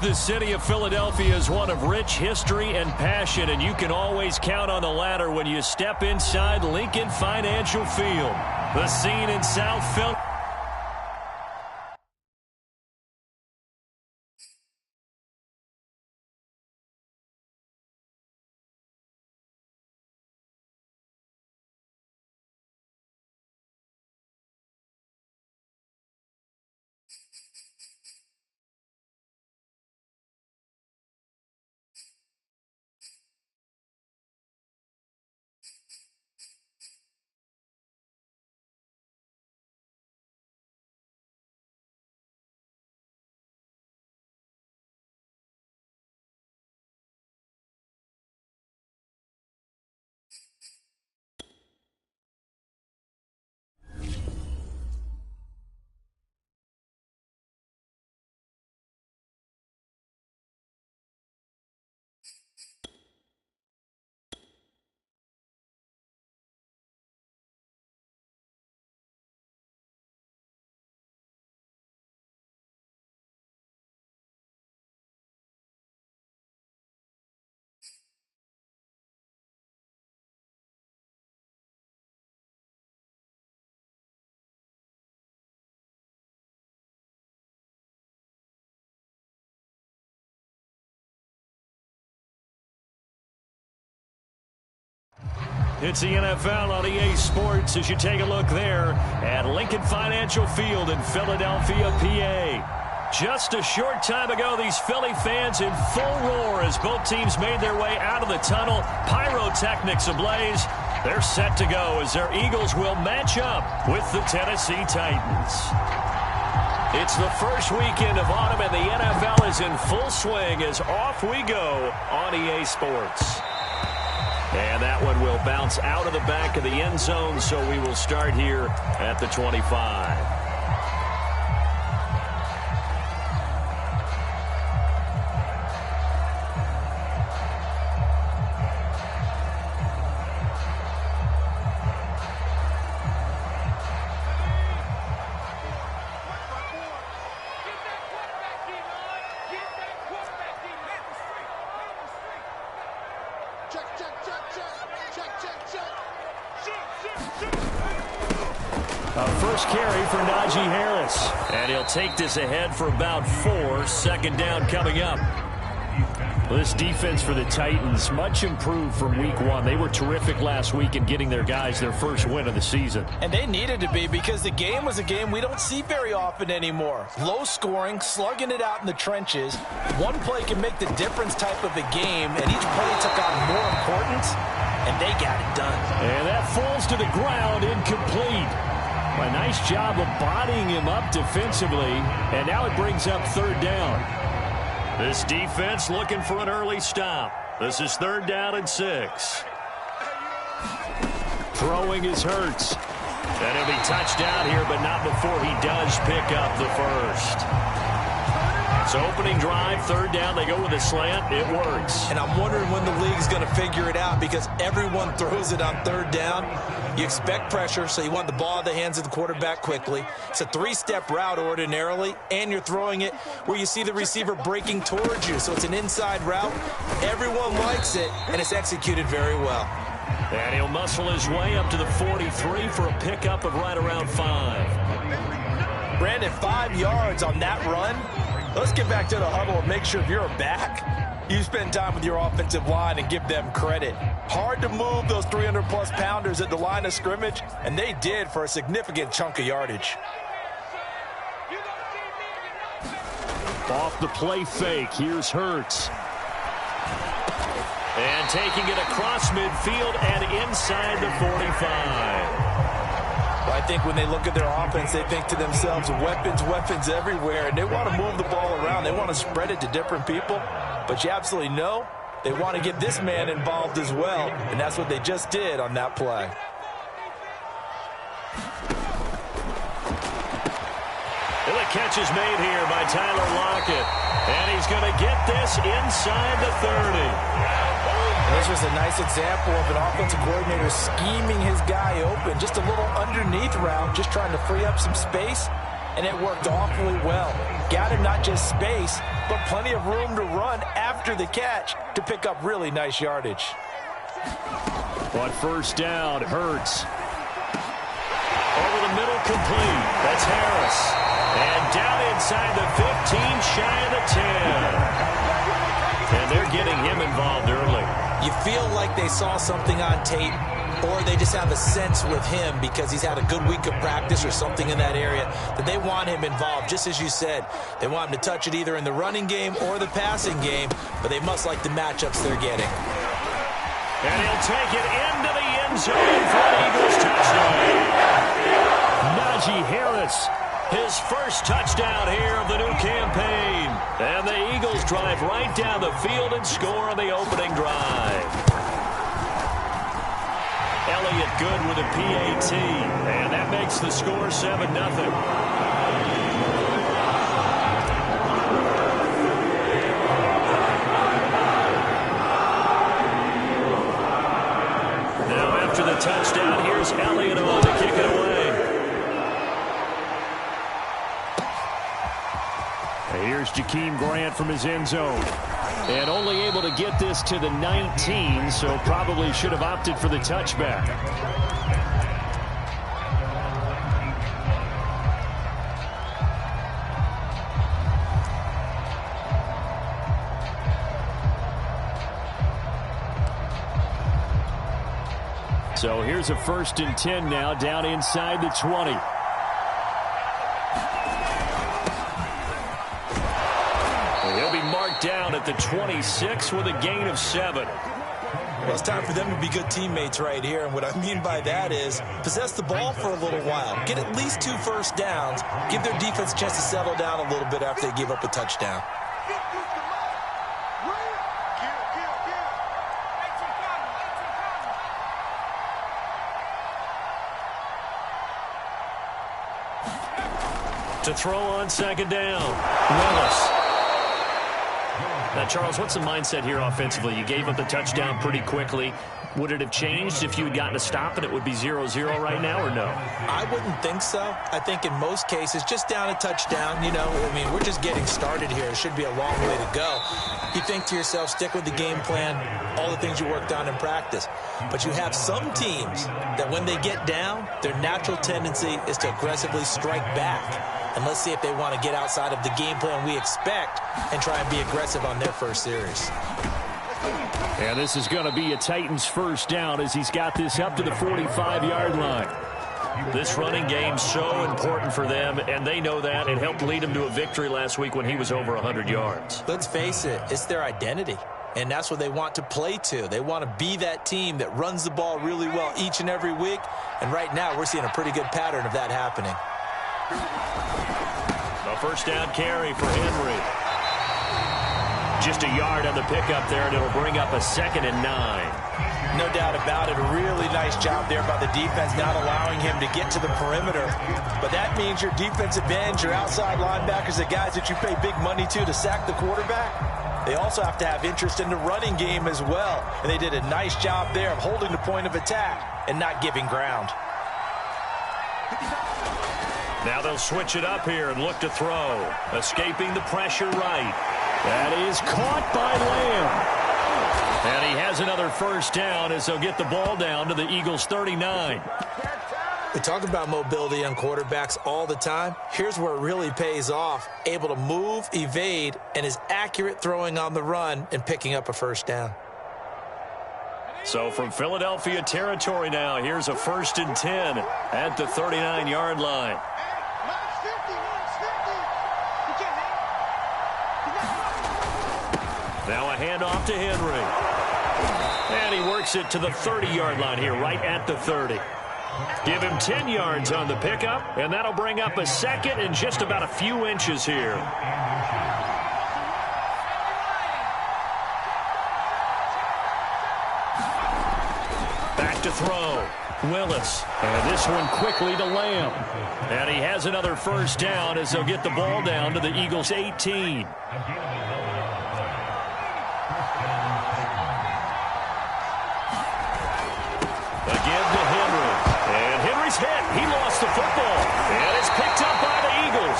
The city of Philadelphia is one of rich history and passion, and you can always count on the latter when you step inside Lincoln Financial Field. The scene in South Philly. It's the NFL on EA Sports as you take a look there at Lincoln Financial Field in Philadelphia, PA. Just a short time ago, these Philly fans in full roar as both teams made their way out of the tunnel. Pyrotechnics ablaze. They're set to go as their Eagles will match up with the Tennessee Titans. It's the first weekend of autumn, and the NFL is in full swing as off we go on EA Sports. And that one will bounce out of the back of the end zone, so we will start here at the 25. First carry for Najee Harris. And he'll take this ahead for about 4. Second down coming up. This defense for the Titans, much improved from week 1. They were terrific last week in getting their guys their first win of the season. And they needed to be because the game was a game we don't see very often anymore. Low scoring, slugging it out in the trenches. One play can make the difference type of a game, and each play took on more importance, and they got it done. And that falls to the ground, incomplete. A nice job of bodying him up defensively, and now it brings up third down. This defense looking for an early stop. This is third down and 6. Throwing is Hurts. And he'll be touched down here, but not before he does pick up the first. So opening drive, third down, they go with a slant. It works. And I'm wondering when the league's going to figure it out because everyone throws it on third down. You expect pressure, so you want the ball in the hands of the quarterback quickly. It's a 3-step route ordinarily, and you're throwing it where you see the receiver breaking towards you. So it's an inside route. Everyone likes it, and it's executed very well. And he'll muscle his way up to the 43 for a pickup of right around 5. Brandon, 5 yards on that run. Let's get back to the huddle and make sure if you're a back, you spend time with your offensive line and give them credit. Hard to move those 300-plus pounders at the line of scrimmage, and they did for a significant chunk of yardage. Off the play fake, here's Hurts. And taking it across midfield and inside the 45. I think when they look at their offense, they think to themselves, weapons, weapons everywhere, and they want to move the ball around. They want to spread it to different people, but you absolutely know they want to get this man involved as well, and that's what they just did on that play. And the catch is made here by Tyler Lockett, and he's going to get this inside the 30. This was a nice example of an offensive coordinator scheming his guy open. Just a little underneath route, just trying to free up some space. and it worked awfully well. Got him not just space, but plenty of room to run after the catch to pick up really nice yardage. But first down, Hurts. Over the middle, complete. That's Harris. And down inside the 15, shy of the 10. And they're getting him involved early. You feel like they saw something on tape, or they just have a sense with him because he's had a good week of practice or something in that area that they want him involved, just as you said. They want him to touch it either in the running game or the passing game, but they must like the matchups they're getting. And he'll take it into the end zone for an Eagles touchdown. Najee Harris, his first touchdown here of the new campaign. And the Eagles drive right down the field and score on the opening drive. Elliott good with a PAT, and that makes the score 7-0. Now after the touchdown, here's Elliott on to kick it away. Here's Jakeem Grant from his end zone. And only able to get this to the 19, so probably should have opted for the touchback. So here's a 1st and 10 now, down inside the 20. He'll be marked down at the 26 with a gain of 7. Well, it's time for them to be good teammates right here, and what I mean by that is possess the ball for a little while. Get at least 2 first downs. Give their defense a chance to settle down a little bit after they give up a touchdown. To throw on 2nd down, Willis. Now, Charles, what's the mindset here offensively? You gave up the touchdown pretty quickly. Would it have changed if you had gotten a stop and it would be 0-0 right now, or no? I wouldn't think so. I think in most cases, just down a touchdown, you know, I mean, we're just getting started here. It should be a long way to go. You think to yourself, stick with the game plan, all the things you worked on in practice. But you have some teams that when they get down, their natural tendency is to aggressively strike back. And let's see if they want to get outside of the game plan we expect and try and be aggressive on their first series. And this is going to be a Titans first down as he's got this up to the 45-yard line. This running game's so important for them, and they know that. It helped lead them to a victory last week when he was over 100 yards. Let's face it, it's their identity. And that's what they want to play to. They want to be that team that runs the ball really well each and every week. And right now, we're seeing a pretty good pattern of that happening. A first down carry for Henry. Just a yard on the pickup there, and it'll bring up a 2nd and 9. No doubt about it. A really nice job there by the defense, not allowing him to get to the perimeter. But that means your defensive ends, your outside linebackers, the guys that you pay big money to sack the quarterback, they also have to have interest in the running game as well. And they did a nice job there of holding the point of attack and not giving ground. Now they'll switch it up here and look to throw. Escaping the pressure right. That is caught by Lamb. And he has another first down as they'll get the ball down to the Eagles' 39. We talk about mobility on quarterbacks all the time. Here's where it really pays off. Able to move, evade, and is accurate throwing on the run and picking up a first down. So from Philadelphia territory now, here's a 1st and 10 at the 39-yard line. Now a handoff to Henry. And he works it to the 30-yard line here, right at the 30. Give him 10 yards on the pickup, and that'll bring up a 2nd and just about a few inches here. Back to throw. Willis. And this one quickly to Lamb. And he has another first down as they'll get the ball down to the Eagles' 18. Again to Henry. And Henry's hit. He lost the football. And it's picked up by the Eagles.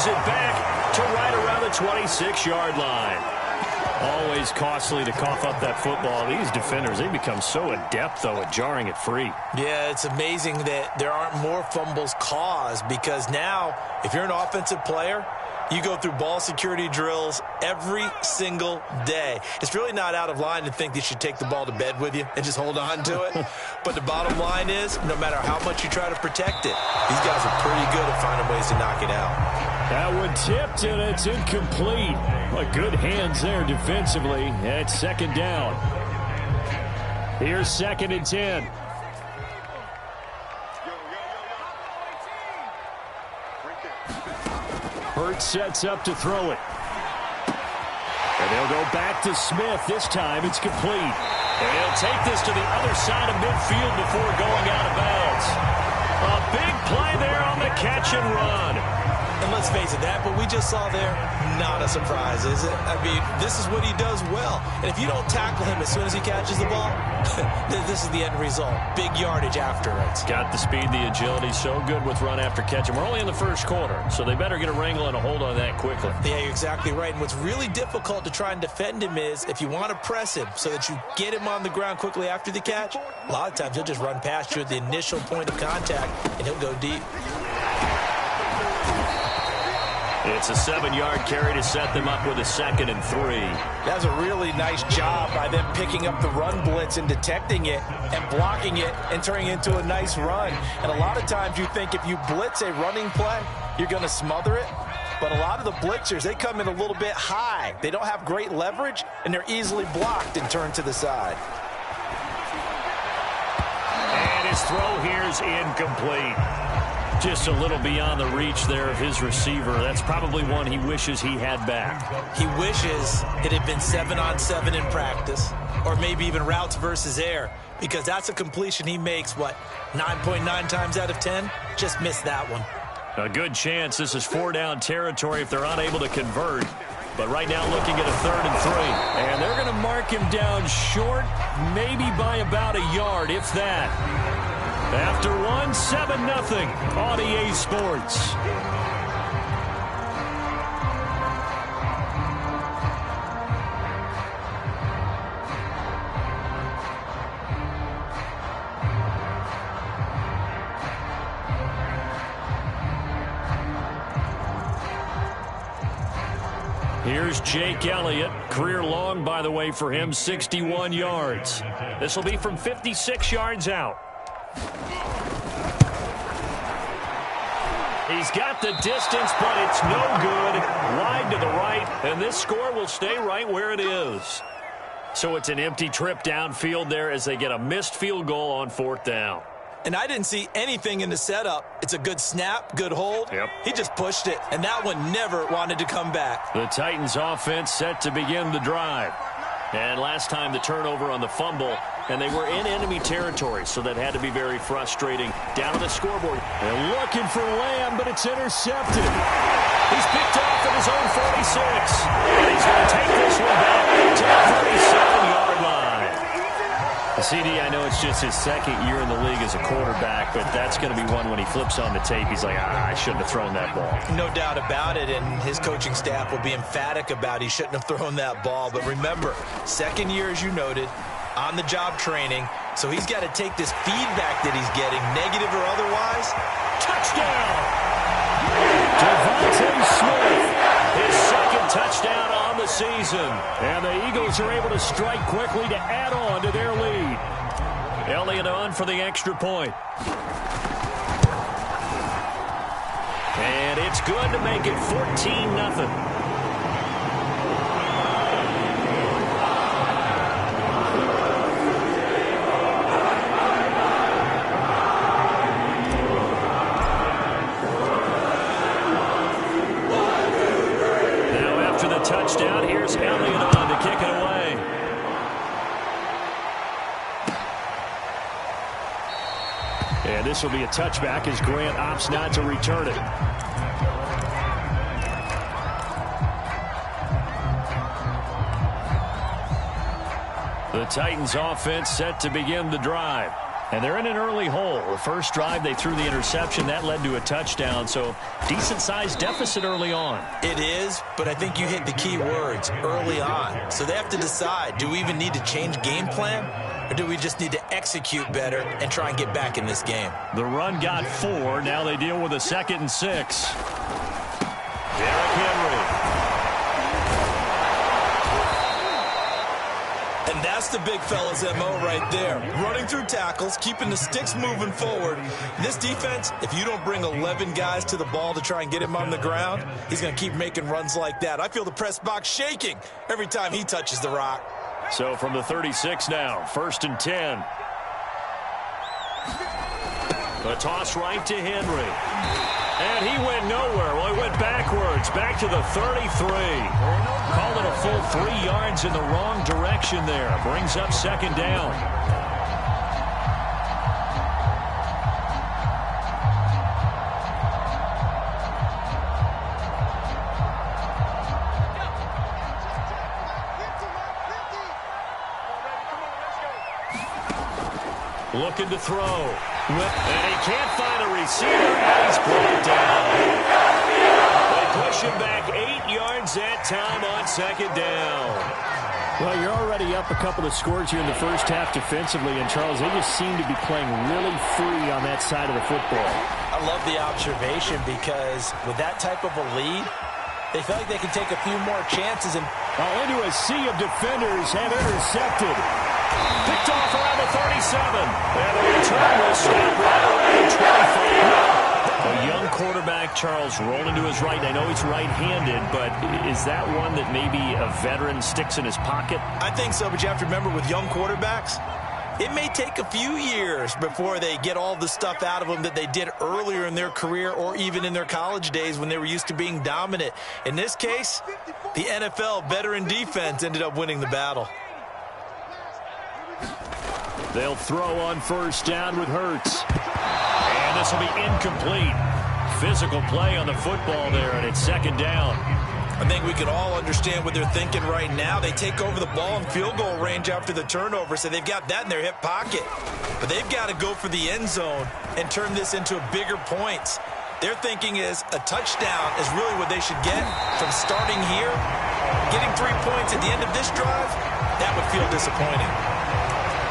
brings it back to right around the 26-yard line. Always costly to cough up that football. These defenders, they become so adept, though, at jarring it free. Yeah, it's amazing that there aren't more fumbles caused, because now, if you're an offensive player, you go through ball security drills every single day. It's really not out of line to think you should take the ball to bed with you and just hold on to it. But the bottom line is, no matter how much you try to protect it, these guys are pretty good at finding ways to knock it out. That one tipped, and it's incomplete. Well, good hands there defensively. It's second down. Here's 2nd and 10. Hurts sets up to throw it. And they'll go back to Smith. This time it's complete. And he'll take this to the other side of midfield before going out of bounds. A big play there on the catch and run. And let's face it, that what we just saw there, not a surprise, is it? I mean, this is what he does well. And if you don't tackle him as soon as he catches the ball, this is the end result. Big yardage after it. Got the speed, the agility, so good with run after catch. And we're only in the first quarter, so they better get a wrangle and a hold on that quickly. Yeah, you're exactly right. And what's really difficult to try and defend him is if you want to press him so that you get him on the ground quickly after the catch, a lot of times he'll just run past you at the initial point of contact, and he'll go deep. It's a 7-yard carry to set them up with a 2nd and 3. That was a really nice job by them picking up the run blitz and detecting it and blocking it and turning it into a nice run. And a lot of times you think if you blitz a running play, you're going to smother it. But a lot of the blitzers, they come in a little bit high. They don't have great leverage, and they're easily blocked and turned to the side. And his throw here's incomplete. Just a little beyond the reach there of his receiver. That's probably one he wishes he had back. He wishes it had been 7-on-7 in practice, or maybe even routes versus air, because that's a completion he makes, 9.9 times out of 10? Just missed that one. A good chance this is 4-down territory if they're unable to convert. But right now looking at a 3rd and 3. And they're going to mark him down short, maybe by about a yard, if that. After 1, 7-0 on EA Sports. Here's Jake Elliott. Career long, by the way, for him, 61 yards. This will be from 56 yards out. He's got the distance, but it's no good. Wide to the right, and this score will stay right where it is. So it's an empty trip downfield there as they get a missed field goal on 4th down. And I didn't see anything in the setup. It's a good snap, good hold. Yep. He just pushed it, and that one never wanted to come back. The Titans offense set to begin the drive. And last time the turnover on the fumble, and they were in enemy territory, so that had to be very frustrating. Down on the scoreboard. They're looking for Lamb, but it's intercepted. He's picked off at his own 46. And he's going to take this one back to the 37-yard line. CD, I know it's just his 2nd year in the league as a quarterback, but that's going to be one when he flips on the tape. He's like, I shouldn't have thrown that ball. No doubt about it, and his coaching staff will be emphatic about he shouldn't have thrown that ball. But remember, 2nd year, as you noted, on-the-job training, so he's got to take this feedback that he's getting, negative or otherwise. Touchdown! Devontae Smith, his 2nd touchdown on the season. And the Eagles are able to strike quickly to add on to their lead. Elliott on for the extra point. And it's good to make it 14-0. Touchdown. Here's Elliott on to kick it away. And this will be a touchback as Grant opts not to return it. The Titans offense set to begin the drive. And they're in an early hole. The first drive, they threw the interception. That led to a touchdown, so decent-sized deficit early on. It is, but I think you hit the key words, early on. So they have to decide, do we even need to change game plan, or do we just need to execute better and try and get back in this game? The run got 4. Now they deal with a 2nd and 6. Derrick Henry. And that's the big fella's MO right there. Running through tackles, keeping the sticks moving forward. This defense, if you don't bring 11 guys to the ball to try and get him on the ground, he's going to keep making runs like that. I feel the press box shaking every time he touches the rock. So from the 36 now, 1st and 10. A toss right to Henry. And he went nowhere. Well, he went backwards, back to the 33. Called it a full 3 yards in the wrong direction there. Brings up 2nd down. Looking to throw. And he can't find a receiver, and he's brought down. They push him back 8 yards that time on 2nd down. Well, you're already up a couple of scores here in the first half defensively, and Charles, they just seem to be playing really free on that side of the football. I love the observation because with that type of a lead, they feel like they can take a few more chances. And into a sea of defenders have intercepted. Picked off around the 37. And the return will stop right around the 25. A young quarterback, Charles, rolling to his right. I know he's right-handed, but is that one that maybe a veteran sticks in his pocket? I think so, but you have to remember with young quarterbacks, it may take a few years before they get all the stuff out of them that they did earlier in their career or even in their college days when they were used to being dominant. In this case, the NFL veteran defense ended up winning the battle. They'll throw on 1st down with Hurts. And this will be incomplete. Physical play on the football there, and it's 2nd down. I think we can all understand what they're thinking right now. They take over the ball in field goal range after the turnover, so they've got that in their hip pocket. But they've got to go for the end zone and turn this into bigger points. Their thinking is a touchdown is really what they should get from starting here. Getting 3 points at the end of this drive, that would feel disappointing.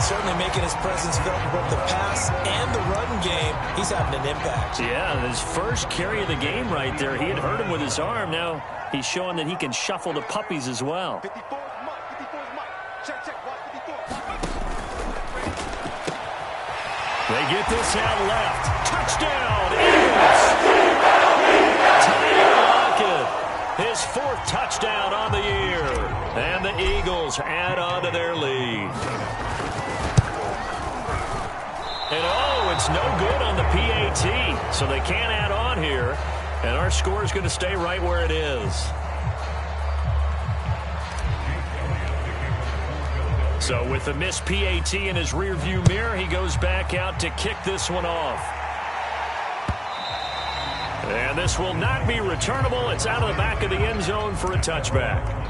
Certainly making his presence felt in both the pass and the run game. He's having an impact. Yeah, his first carry of the game right there. He had hurt him with his arm. Now he's showing that he can shuffle the puppies as well. They get this out left. Touchdown, Eagles! Tyler Lockett, his 4th touchdown on the year. And the Eagles add on to their lead. And it's no good on the PAT, so they can't add on here. And our score is going to stay right where it is. So with the missed PAT in his rearview mirror, he goes back out to kick this one off. And this will not be returnable. It's out of the back of the end zone for a touchback.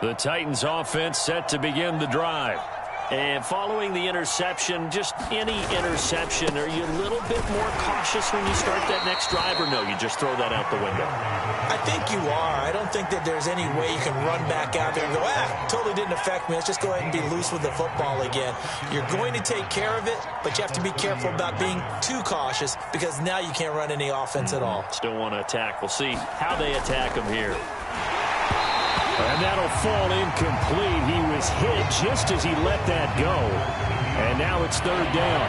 The Titans offense set to begin the drive. And following the interception, just any interception, are you a little bit more cautious when you start that next drive, or no, you just throw that out the window? I think you are. I don't think that there's any way you can run back out there and go, totally didn't affect me. Let's just go ahead and be loose with the football again. You're going to take care of it, but you have to be careful about being too cautious because now you can't run any offense at all. Still want to attack. We'll see how they attack him here. And that'll fall incomplete. He was hit just as he let that go. And now it's 3rd down.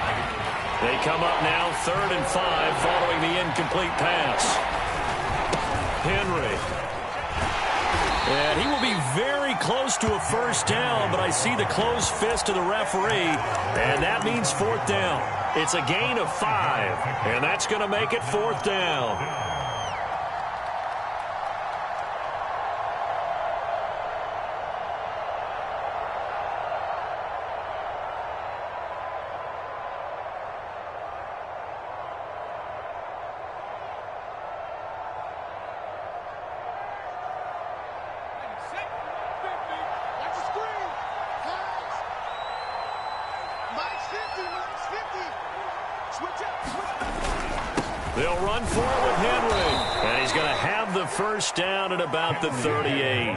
They come up now 3rd and 5 following the incomplete pass. Henry. And he will be very close to a 1st down, but I see the closed fist of the referee, and that means 4th down. It's a gain of 5, and that's going to make it 4th down. They'll run for it with Henry. And he's going to have the first down at about the 38.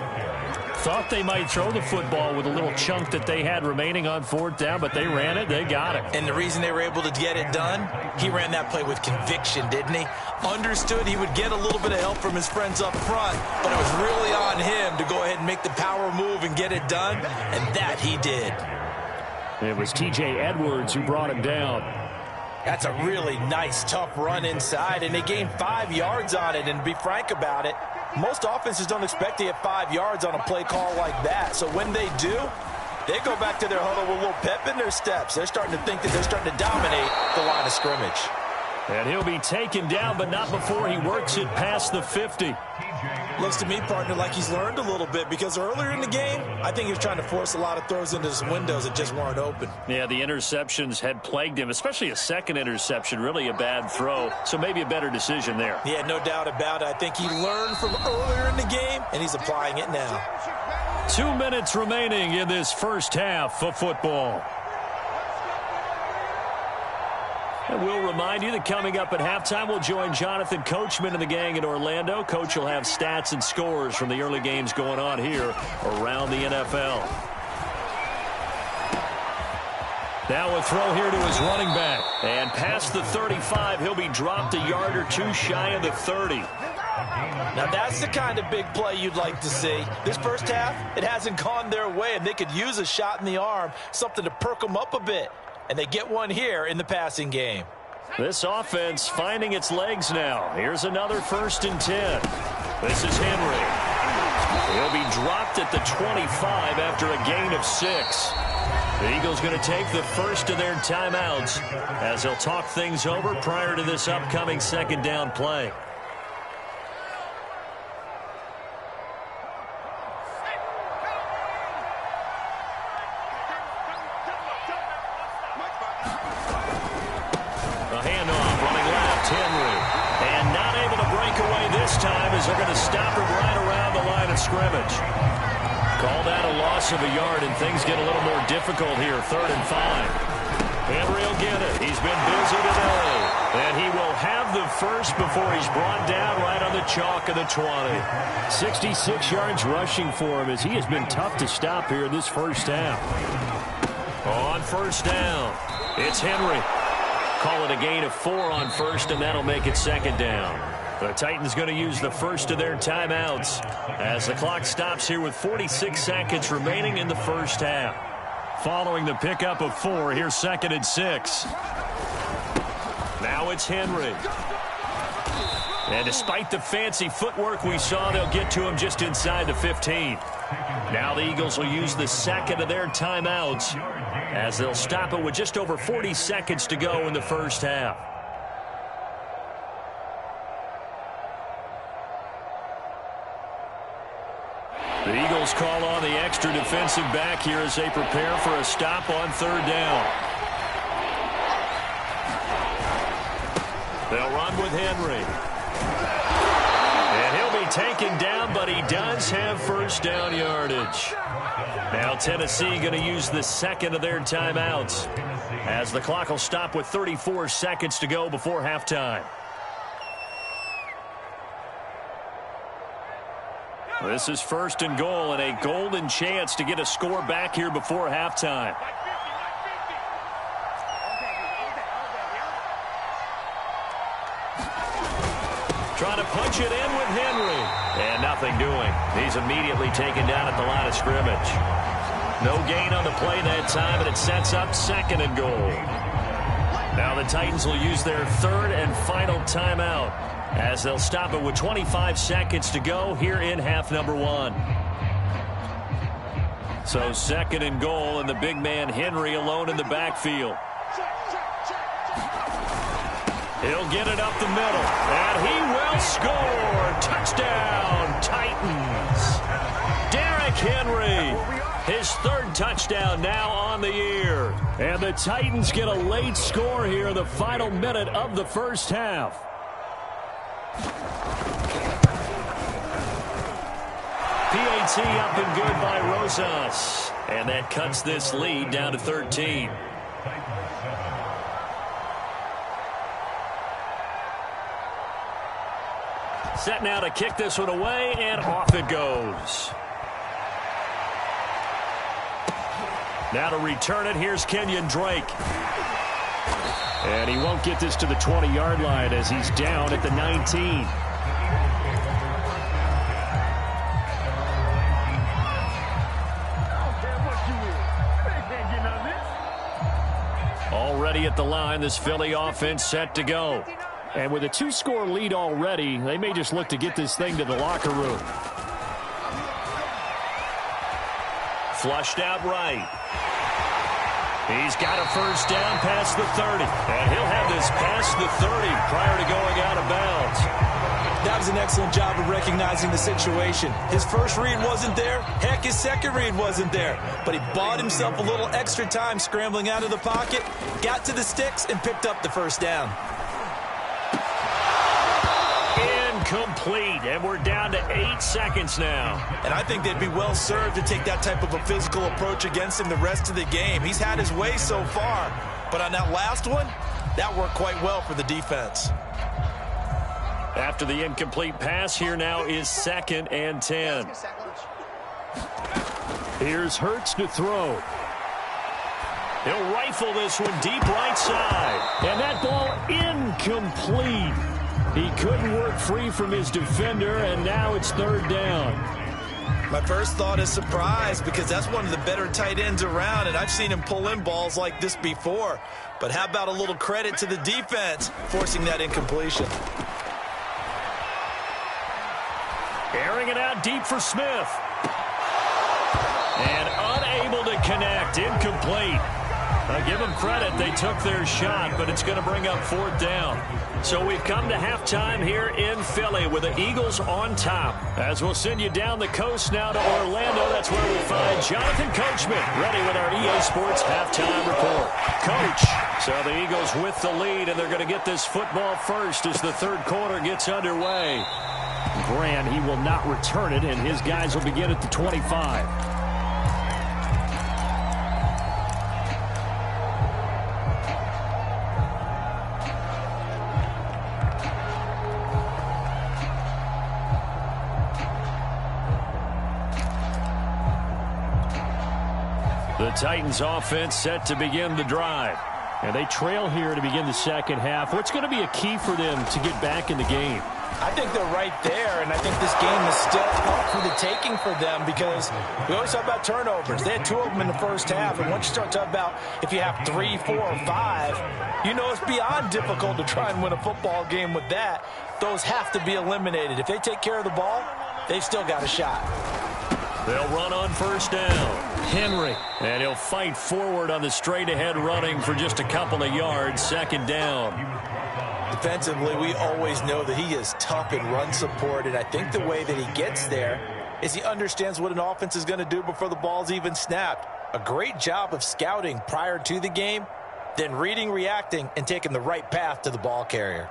Thought they might throw the football with a little chunk that they had remaining on fourth down, but they ran it. They got it. And the reason they were able to get it done, he ran that play with conviction, didn't he? Understood he would get a little bit of help from his friends up front, but it was really on him to go ahead and make the power move and get it done, and that he did. It was T.J. Edwards who brought him down. That's a really nice, tough run inside, and they gained 5 yards on it. And to be frank about it, most offenses don't expect to get 5 yards on a play call like that. So when they do, they go back to their huddle with a little pep in their steps. They're starting to think that they're starting to dominate the line of scrimmage. And he'll be taken down, but not before he works it past the 50. Looks to me, partner, like he's learned a little bit, because earlier in the game, I think he was trying to force a lot of throws into his windows that just weren't open. Yeah, the interceptions had plagued him, especially a second interception, really a bad throw. So maybe a better decision there. Yeah, no doubt about it. I think he learned from earlier in the game, and he's applying it now. 2 minutes remaining in this first half of football. And we'll remind you that coming up at halftime, we'll join Jonathan Coachman and the gang in Orlando. Coach will have stats and scores from the early games going on here around the NFL. Now a throw here to his running back. And past the 35, he'll be dropped a yard or two shy of the 30. Now that's the kind of big play you'd like to see. This first half, it hasn't gone their way, and they could use a shot in the arm, something to perk them up a bit. And they get one here in the passing game. This offense finding its legs now. Here's another 1st and 10. This is Henry. He'll be dropped at the 25 after a gain of 6. The Eagles going to take the first of their timeouts as they'll talk things over prior to this upcoming second down play. They're going to stop him right around the line of scrimmage. Call that a loss of a yard, and things get a little more difficult here. 3rd and 5. Henry will get it. He's been busy today. And he will have the first before he's brought down right on the chalk of the 20. 66 yards rushing for him as he has been tough to stop here in this first half. On first down, it's Henry. Call it a gain of 4 on first, and that'll make it second down. The Titans going to use the first of their timeouts as the clock stops here with 46 seconds remaining in the first half. Following the pickup of 4, here's 2nd and 6. Now it's Henry. And despite the fancy footwork we saw, they'll get to him just inside the 15. Now the Eagles will use the second of their timeouts as they'll stop it with just over 40 seconds to go in the first half. The Eagles call on the extra defensive back here as they prepare for a stop on 3rd down. They'll run with Henry. And he'll be taken down, but he does have first down yardage. Now Tennessee going to use the second of their timeouts as the clock will stop with 34 seconds to go before halftime. This is 1st and goal and a golden chance to get a score back here before halftime. Trying to punch it in with Henry. And nothing doing. He's immediately taken down at the line of scrimmage. No gain on the play that time, and it sets up 2nd and goal. Now the Titans will use their 3rd and final timeout as they'll stop it with 25 seconds to go here in half number 1. So 2nd and goal, and the big man Henry alone in the backfield. He'll get it up the middle, and he will score. Touchdown, Titans. Derrick Henry, his 3rd touchdown now on the year. And the Titans get a late score here in the final minute of the first half. PAT up and good by Rosas. And that cuts this lead down to 13. Set now to kick this one away, and off it goes. Now to return it, here's Kenyon Drake. And he won't get this to the 20-yard line as he's down at the 19. Already at the line, this Philly offense set to go. And with a 2-score lead already, they may just look to get this thing to the locker room. Flushed out right. He's got a first down past the 30. And he'll have this past the 30 prior to going out of bounds. That was an excellent job of recognizing the situation. His first read wasn't there. Heck, his second read wasn't there. But he bought himself a little extra time scrambling out of the pocket, got to the sticks, and picked up the first down. Incomplete, and we're down to 8 seconds now. And I think they'd be well served to take that type of a physical approach against him the rest of the game. He's had his way so far, but on that last one, that worked quite well for the defense. After the incomplete pass, here now is 2nd and 10. Here's Hurts to throw. He'll rifle this one deep right side. And that ball incomplete. He couldn't work free from his defender, and now it's 3rd down. My first thought is surprise, because that's one of the better tight ends around, and I've seen him pull in balls like this before. But how about a little credit to the defense forcing that incompletion? Airing it out deep for Smith. And unable to connect. Incomplete. Give them credit. They took their shot, but it's going to bring up 4th down. So we've come to halftime here in Philly with the Eagles on top. As we'll send you down the coast now to Orlando, that's where we find Jonathan Coachman ready with our EA Sports halftime report. Coach, so the Eagles with the lead, and they're going to get this football first as the 3rd quarter gets underway. Grant, he will not return it, and his guys will begin at the 25. The Titans offense set to begin the drive. And they trail here to begin the second half. What's going to be a key for them to get back in the game? I think they're right there, and I think this game is still up for the taking for them, because we always talk about turnovers. They had 2 of them in the first half, and once you start talking about if you have 3, 4, or 5, you know it's beyond difficult to try and win a football game with that. Those have to be eliminated. If they take care of the ball, they've still got a shot. They'll run on first down. Henry. And he'll fight forward on the straight-ahead running for just a couple of yards. 2nd down. Defensively, we always know that he is tough in run support, and I think the way that he gets there is he understands what an offense is going to do before the ball's even snapped. A great job of scouting prior to the game, then reading, reacting, and taking the right path to the ball carrier.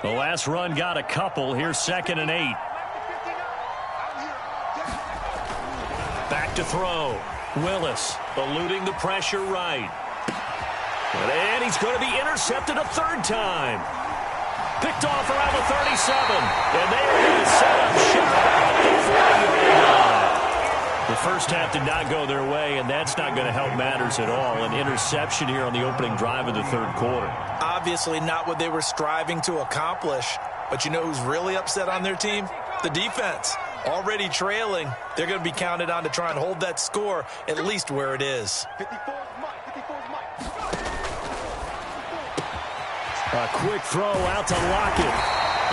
The last run got a couple. Here's 2nd and 8. Back to throw. Willis eluding the pressure right. And he's going to be intercepted a 3rd time. Picked off around the 37. And they are going to set up shop at the 40-yard line. The first half did not go their way, and that's not going to help matters at all. An interception here on the opening drive of the 3rd quarter. Obviously not what they were striving to accomplish. But you know who's really upset on their team? The defense. Already trailing. They're going to be counted on to try and hold that score at least where it is. A quick throw out to Lockett.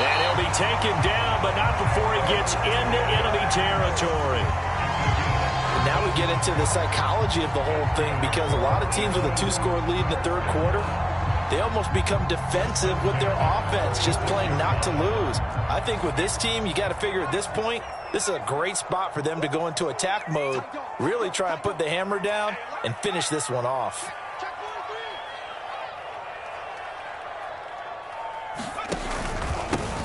And he'll be taken down, but not before he gets into enemy territory. And now we get into the psychology of the whole thing, because a lot of teams with a 2-score lead in the 3rd quarter, they almost become defensive with their offense, just playing not to lose. I think with this team, you got to figure at this point, this is a great spot for them to go into attack mode, really try and put the hammer down and finish this one off.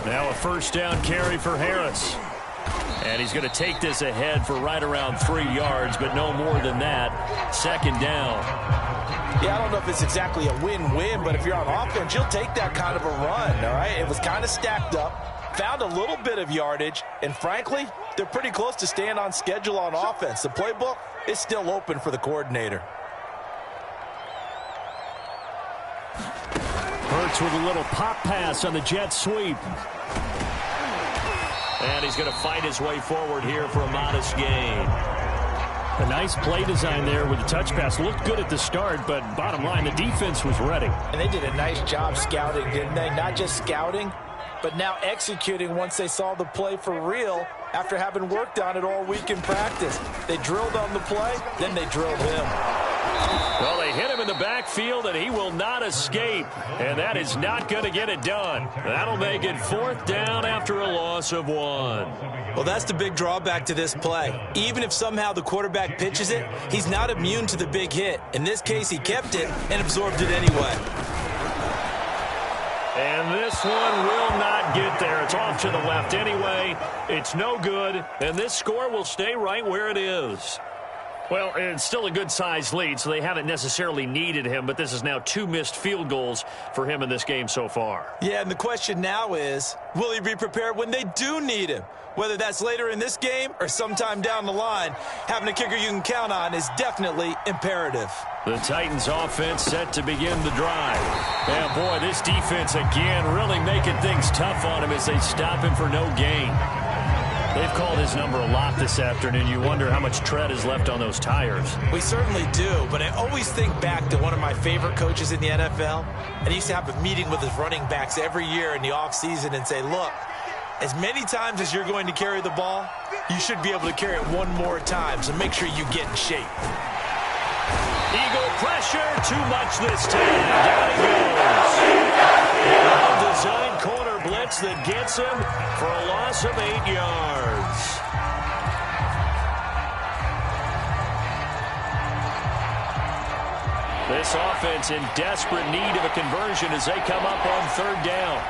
Now a first down carry for Harris. And he's going to take this ahead for right around 3 yards, but no more than that. Second down. Yeah, I don't know if it's exactly a win-win, but if you're on offense, you'll take that kind of a run, all right? It was kind of stacked up, found a little bit of yardage, and frankly, they're pretty close to staying on schedule on offense. The playbook is still open for the coordinator. Hurts with a little pop pass on the jet sweep. And he's going to fight his way forward here for a modest gain. A nice play design there with the touch pass. Looked good at the start, but bottom line, the defense was ready. And they did a nice job scouting, didn't they? Not just scouting, but now executing once they saw the play for real after having worked on it all week in practice. They drilled on the play, then they drilled him. Well, they hit him in the backfield, and he will not escape. And that is not going to get it done. That'll make it 4th down after a loss of 1. Well, that's the big drawback to this play. Even if somehow the quarterback pitches it, he's not immune to the big hit. In this case, he kept it and absorbed it anyway. And this one will not get there. It's off to the left anyway. It's no good, and this score will stay right where it is. Well, it's still a good-sized lead, so they haven't necessarily needed him, but this is now 2 missed field goals for him in this game so far. Yeah, and the question now is, will he be prepared when they do need him? Whether that's later in this game or sometime down the line, having a kicker you can count on is definitely imperative. The Titans offense set to begin the drive. And boy, this defense again really making things tough on him as they stop him for no gain. They've called his number a lot this afternoon. You wonder how much tread is left on those tires. We certainly do, but I always think back to one of my favorite coaches in the NFL. And he used to have a meeting with his running backs every year in the offseason and say, look, as many times as you're going to carry the ball, you should be able to carry it one more time, so make sure you get in shape. Eagle pressure, too much this time. Down he goes. Well-designed corner blitz that gets him for a loss of 8 yards. This offense in desperate need of a conversion as they come up on 3rd down.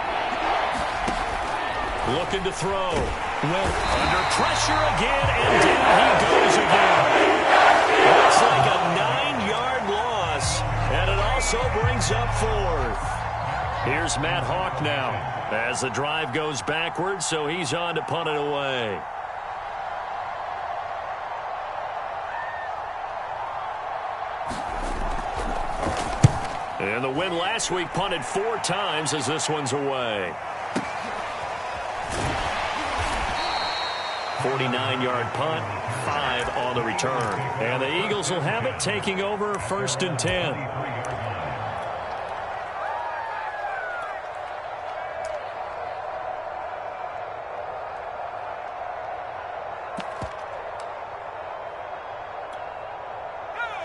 Looking to throw. Well, under pressure again, and down he goes again. Looks like a 9-yard loss, and it also brings up 4th. Here's Matt Hawk now as the drive goes backwards, so he's on to punt it away. And the win last week punted 4 times as this one's away. 49-yard punt, 5 on the return. And the Eagles will have it, taking over 1st and 10.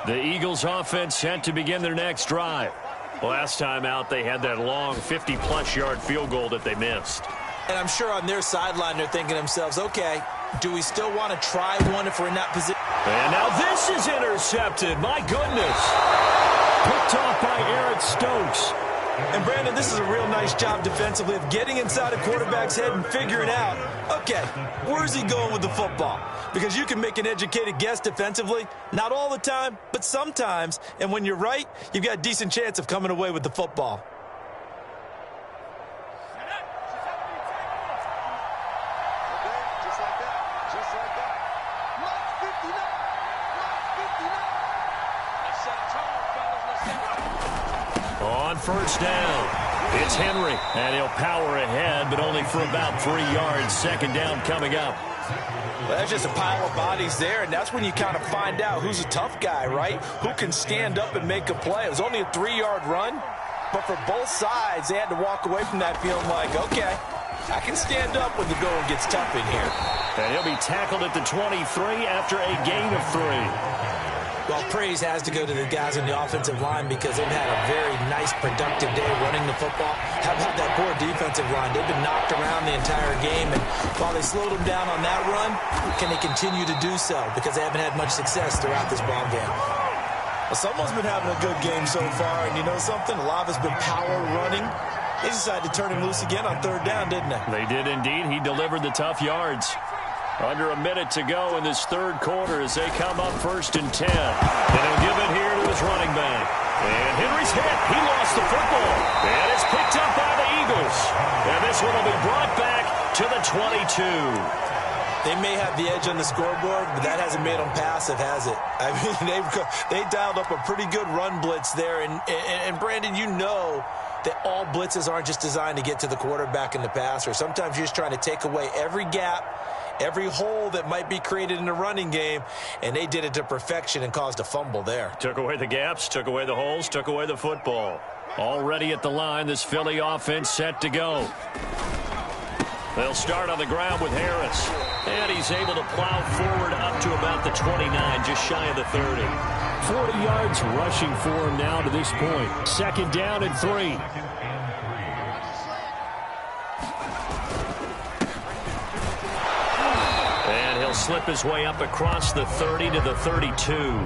The Eagles offense set to begin their next drive. Last time out, they had that long 50-plus yard field goal that they missed. And I'm sure on their sideline they're thinking to themselves, okay, do we still want to try one if we're in that position? And now this is intercepted. My goodness. Picked off by Eric Stokes. And, Brandon, this is a real nice job defensively of getting inside a quarterback's head and figuring out, okay, where's he going with the football? Because you can make an educated guess defensively, not all the time, but sometimes. And when you're right, you've got a decent chance of coming away with the football. On 1st down, it's Henry, and he'll power ahead, but only for about 3 yards. 2nd down coming up. Well, that's just a pile of bodies there, and that's when you kind of find out who's a tough guy, right? Who can stand up and make a play. It was only a 3-yard run, but for both sides, they had to walk away from that feeling like, okay, I can stand up when the going gets tough in here. And he'll be tackled at the 23 after a gain of 3. Well, praise has to go to the guys on the offensive line because they've had a very nice, productive day running the football. How about that poor defensive line? They've been knocked around the entire game, and while they slowed them down on that run, can they continue to do so? Because they haven't had much success throughout this ball game. Well, someone's been having a good game so far, and you know something? A lot of it's been power running. They decided to turn him loose again on 3rd down, didn't they? They did indeed. He delivered the tough yards. Under a minute to go in this third quarter as they come up 1st and 10. And he'll give it here to his running back. And Henry's hit. He lost the football. And it's picked up by the Eagles. And this one will be brought back to the 22. They may have the edge on the scoreboard, but that hasn't made them passive, has it? I mean, they dialed up a pretty good run blitz there. And Brandon, you know that all blitzes aren't just designed to get to the quarterback in the passer. Sometimes you're just trying to take away every gap, every hole that might be created in the running game, and they did it to perfection and caused a fumble there. Took away the gaps, took away the holes, took away the football. Already at the line, this Philly offense set to go. They'll start on the ground with Harris. And he's able to plow forward up to about the 29, just shy of the 30. 40 yards rushing for him now to this point. 2nd down and 3. And he'll slip his way up across the 30 to the 32.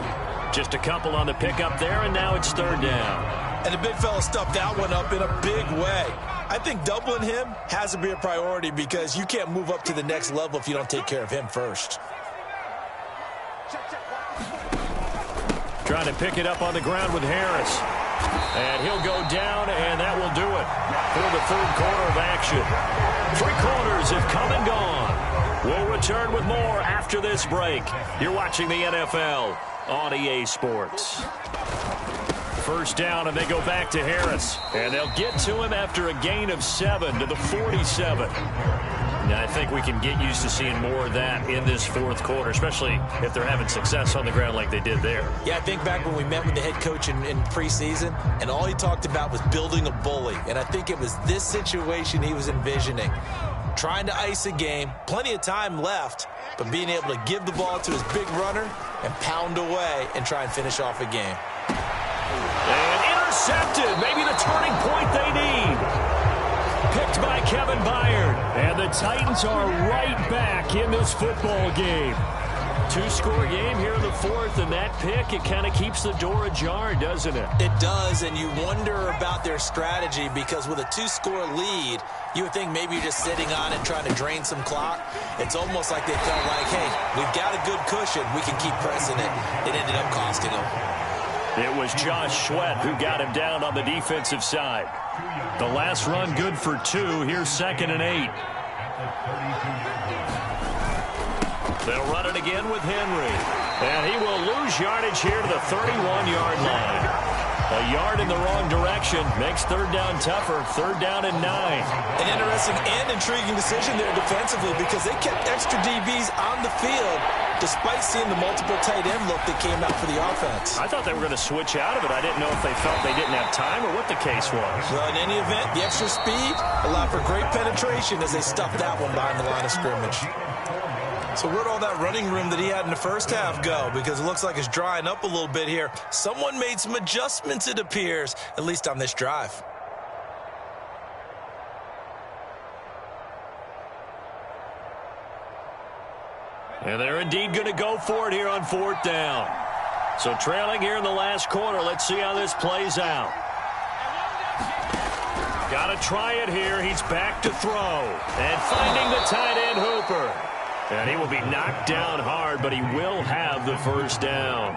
Just a couple on the pickup there, and now it's 3rd down. And the big fella stuffed that one up in a big way. I think doubling him has to be a priority because you can't move up to the next level if you don't take care of him first. Trying to pick it up on the ground with Harris. And he'll go down, and that will do it for the 3rd quarter of action. 3 quarters have come and gone. We'll return with more after this break. You're watching the NFL on EA Sports. 1st down, and they go back to Harris. And they'll get to him after a gain of 7 to the 47. Now, I think we can get used to seeing more of that in this 4th quarter, especially if they're having success on the ground like they did there. Yeah, I think back when we met with the head coach in preseason, and all he talked about was building a bully. And I think it was this situation he was envisioning. Trying to ice a game, plenty of time left, but being able to give the ball to his big runner and pound away and try and finish off a game. And intercepted. Maybe the turning point they need. Picked by Kevin Byard. And the Titans are right back in this football game. 2-score game here in the 4th, and that pick, it kind of keeps the door ajar, doesn't it? It does, and you wonder about their strategy because with a 2-score lead, you would think maybe you're just sitting on it trying to drain some clock. It's almost like they felt like, hey, we've got a good cushion. We can keep pressing it. It ended up costing them. It was Josh Sweat who got him down on the defensive side. The last run good for 2. Here's 2nd and 8. They'll run it again with Henry. And he will lose yardage here to the 31-yard line. A yard in the wrong direction makes 3rd down tougher. 3rd down and 9. An interesting and intriguing decision there defensively because they kept extra DBs on the field despite seeing the multiple tight end look that came out for the offense. I thought they were going to switch out of it. I didn't know if they felt they didn't have time or what the case was. Well, in any event, the extra speed allowed for great penetration as they stuffed that one behind the line of scrimmage. So where'd all that running room that he had in the first half go? Because it looks like it's drying up a little bit here. Someone made some adjustments, it appears, at least on this drive. And they're indeed going to go for it here on 4th down. So trailing here in the last quarter. Let's see how this plays out. Got to try it here. He's back to throw. And finding the tight end Hooper. And he will be knocked down hard, but he will have the 1st down.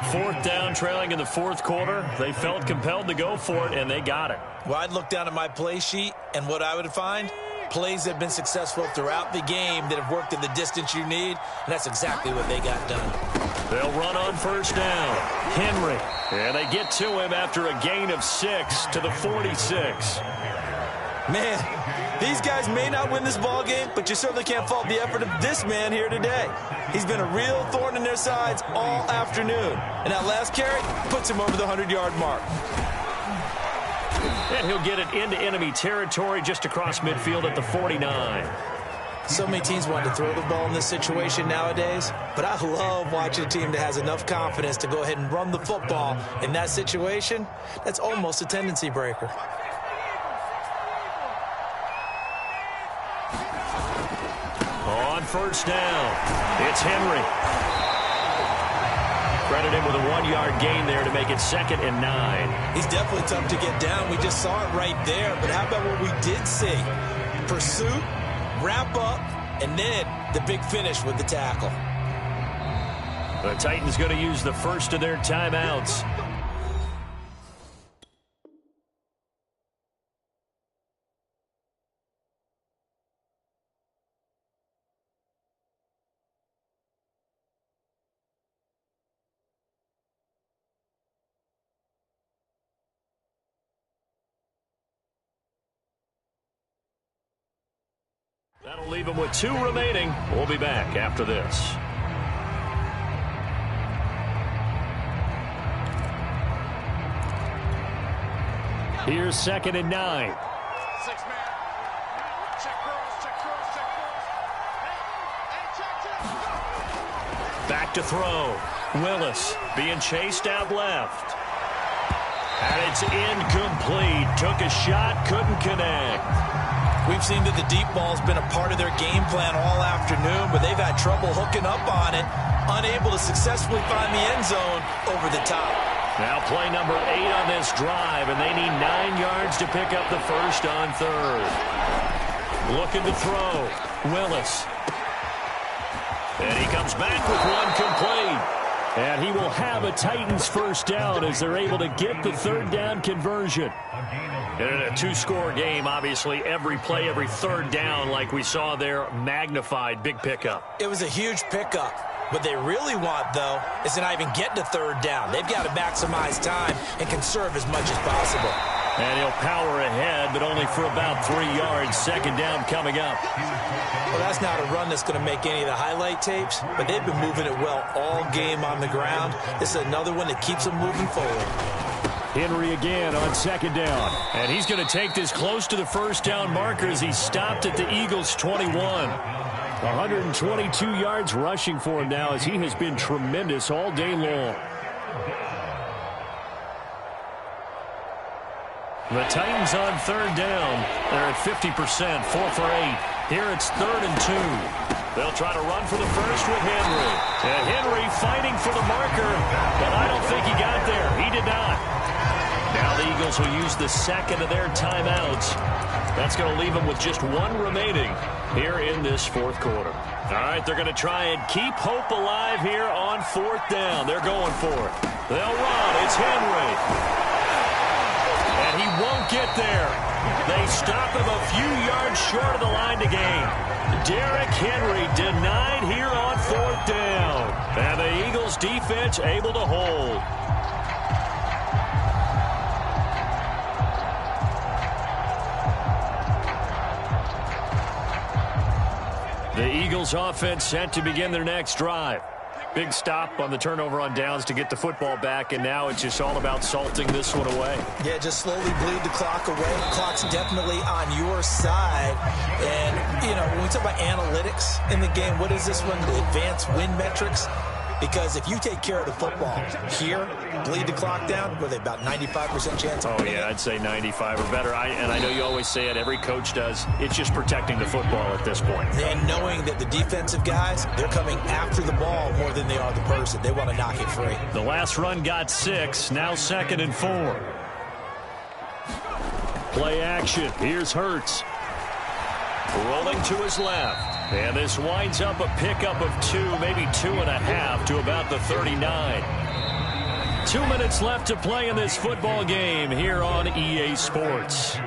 4th down, trailing in the 4th quarter. They felt compelled to go for it, and they got it. Well, I'd look down at my play sheet, and what I would find, plays that have been successful throughout the game that have worked in the distance you need, and that's exactly what they got done. They'll run on 1st down. Henry. And they get to him after a gain of 6 to the 46. Man, these guys may not win this ball game, but you certainly can't fault the effort of this man here today. He's been a real thorn in their sides all afternoon. And that last carry puts him over the 100-yard mark. And he'll get it into enemy territory just across midfield at the 49. So many teams want to throw the ball in this situation nowadays, but I love watching a team that has enough confidence to go ahead and run the football. In that situation, that's almost a tendency breaker. On 1st down, it's Henry. Credit him with a 1-yard gain there to make it 2nd and 9. He's definitely tough to get down. We just saw it right there. But how about what we did see? Pursuit, wrap up, and then the big finish with the tackle. The Titans going to use the first of their timeouts. That'll leave them with 2 remaining. We'll be back after this. Here's 2nd and 9. 6-man. Check cross, check cross, check cross. Hey, check. Back to throw. Willis being chased out left. And it's incomplete. Took a shot, couldn't connect. We've seen that the deep ball's been a part of their game plan all afternoon, but they've had trouble hooking up on it, unable to successfully find the end zone over the top. Now play number 8 on this drive, and they need 9 yards to pick up the first on 3rd. Looking to throw. Willis. And he comes back with one complete. And he will have a Titans first down as they're able to get the 3rd down conversion. In a 2-score game, obviously, every play, every 3rd down, like we saw there, magnified, big pickup. It was a huge pickup. What they really want, though, is to not even get to 3rd down. They've got to maximize time and conserve as much as possible. And he'll power ahead, but only for about 3 yards. 2nd down coming up. Well, that's not a run that's going to make any of the highlight tapes, but they've been moving it well all game on the ground. This is another one that keeps them moving forward. Henry again on 2nd down. And he's going to take this close to the first down marker as he stopped at the Eagles' 21. 122 yards rushing for him now as he has been tremendous all day long. The Titans on 3rd down. They're at 50%, 4 for 8. Here it's 3rd and 2. They'll try to run for the first with Henry. And Henry fighting for the marker, but I don't think he got there. He did not. Now the Eagles will use the 2nd of their timeouts. That's going to leave them with just 1 remaining here in this 4th quarter. All right, they're going to try and keep hope alive here on 4th down. They're going for it. They'll run. It's Henry. And he won't get there. They stop him a few yards short of the line to gain. Derrick Henry denied here on 4th down. And the Eagles defense able to hold. The Eagles offense set to begin their next drive. Big stop on the turnover on downs to get the football back, and now it's just all about salting this one away. Yeah, just slowly bleed the clock away. The clock's definitely on your side. And, you know, when we talk about analytics in the game, what is this one? The advanced win metrics? Because if you take care of the football here, bleed the clock down, with about 95% chance of winning. Oh, yeah, I'd say 95 or better. And I know you always say it, every coach does. It's just protecting the football at this point. And knowing that the defensive guys, they're coming after the ball more than they are the person. They want to knock it free. The last run got 6, now 2nd and 4. Play action. Here's Hurts. Rolling to his left. And this winds up a pickup of 2, maybe 2.5 to about the 39. 2 minutes left to play in this football game here on EA Sports.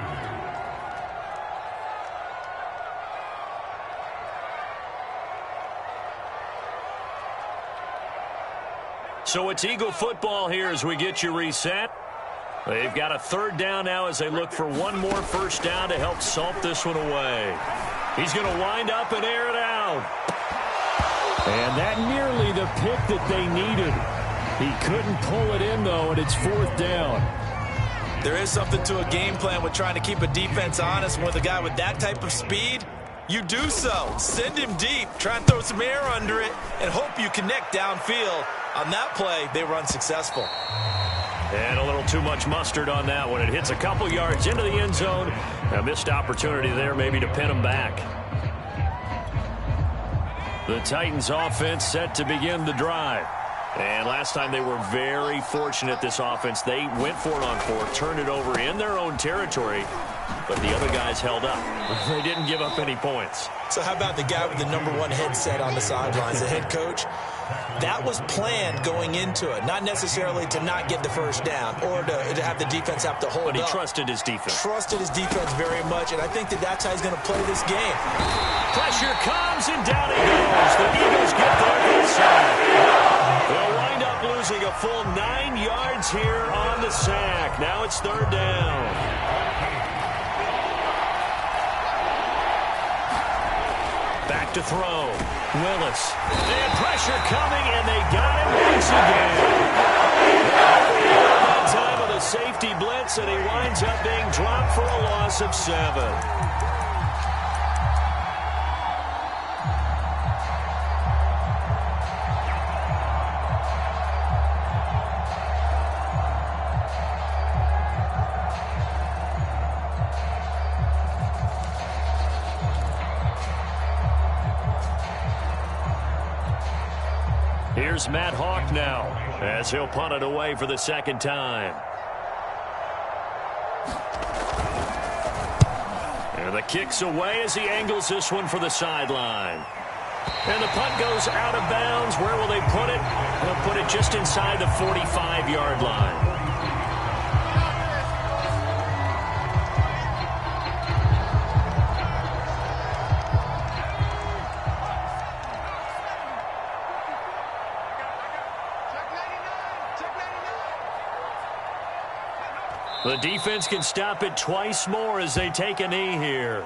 So it's Eagle football here as we get you reset. They've got a 3rd down now as they look for 1 more first down to help salt this one away. He's going to wind up and air it out. And that nearly the pick that they needed. He couldn't pull it in, though, and it's 4th down. There is something to a game plan with trying to keep a defense honest. With a guy with that type of speed, you do so. Send him deep. Try and throw some air under it and hope you connect downfield. On that play, they were unsuccessful. And a little too much mustard on that one. It hits a couple yards into the end zone. A missed opportunity there maybe to pin them back. The Titans offense set to begin the drive. And last time they were very fortunate, this offense. They went for it on 4th, turned it over in their own territory, but the other guys held up. They didn't give up any points. So how about the guy with the #1 headset on the sidelines, the head coach? That was planned going into it, not necessarily to not get the first down or to have the defense have to hold up. But he trusted his defense. Trusted his defense very much, and I think that's how he's going to play this game. Pressure comes, and down he goes. The Eagles get there for the sack. They'll wind up losing a full 9 yards here on the sack. Now it's 3rd down. Back to throw. Willis. They had pressure coming, and they got him once again. That time with a safety blitz, and he winds up being dropped for a loss of 7. Here's Matt Hawk now as he'll punt it away for the 2nd time. And the kick's away as he angles this one for the sideline. And the punt goes out of bounds. Where will they put it? They'll put it just inside the 45-yard line. The defense can stop it twice more as they take a knee here.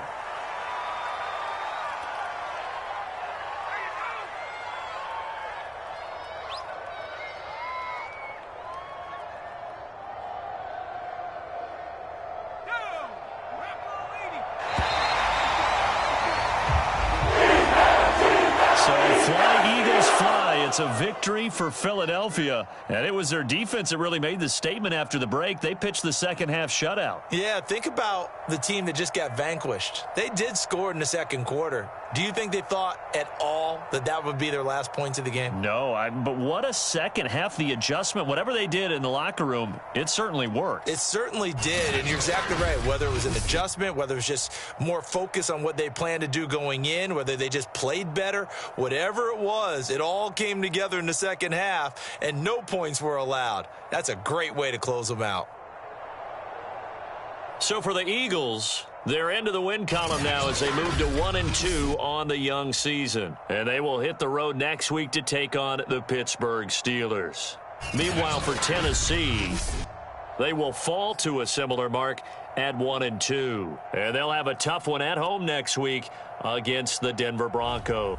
It's a victory for Philadelphia, and it was their defense that really made the statement after the break. They pitched the second half shutout. Yeah, think about the team that just got vanquished. They did score in the 2nd quarter. Do you think they thought at all that would be their last points of the game? No, but what a second half. The adjustment, whatever they did in the locker room, it certainly worked. It certainly did, and you're exactly right. Whether it was an adjustment, whether it was just more focus on what they planned to do going in, whether they just played better, whatever it was, it all came together in the second half, and no points were allowed. That's a great way to close them out. So for the Eagles, they're into the win column now as they move to 1-2 on the young season. And they will hit the road next week to take on the Pittsburgh Steelers. Meanwhile, for Tennessee, they will fall to a similar mark at 1-2. And they'll have a tough one at home next week against the Denver Broncos.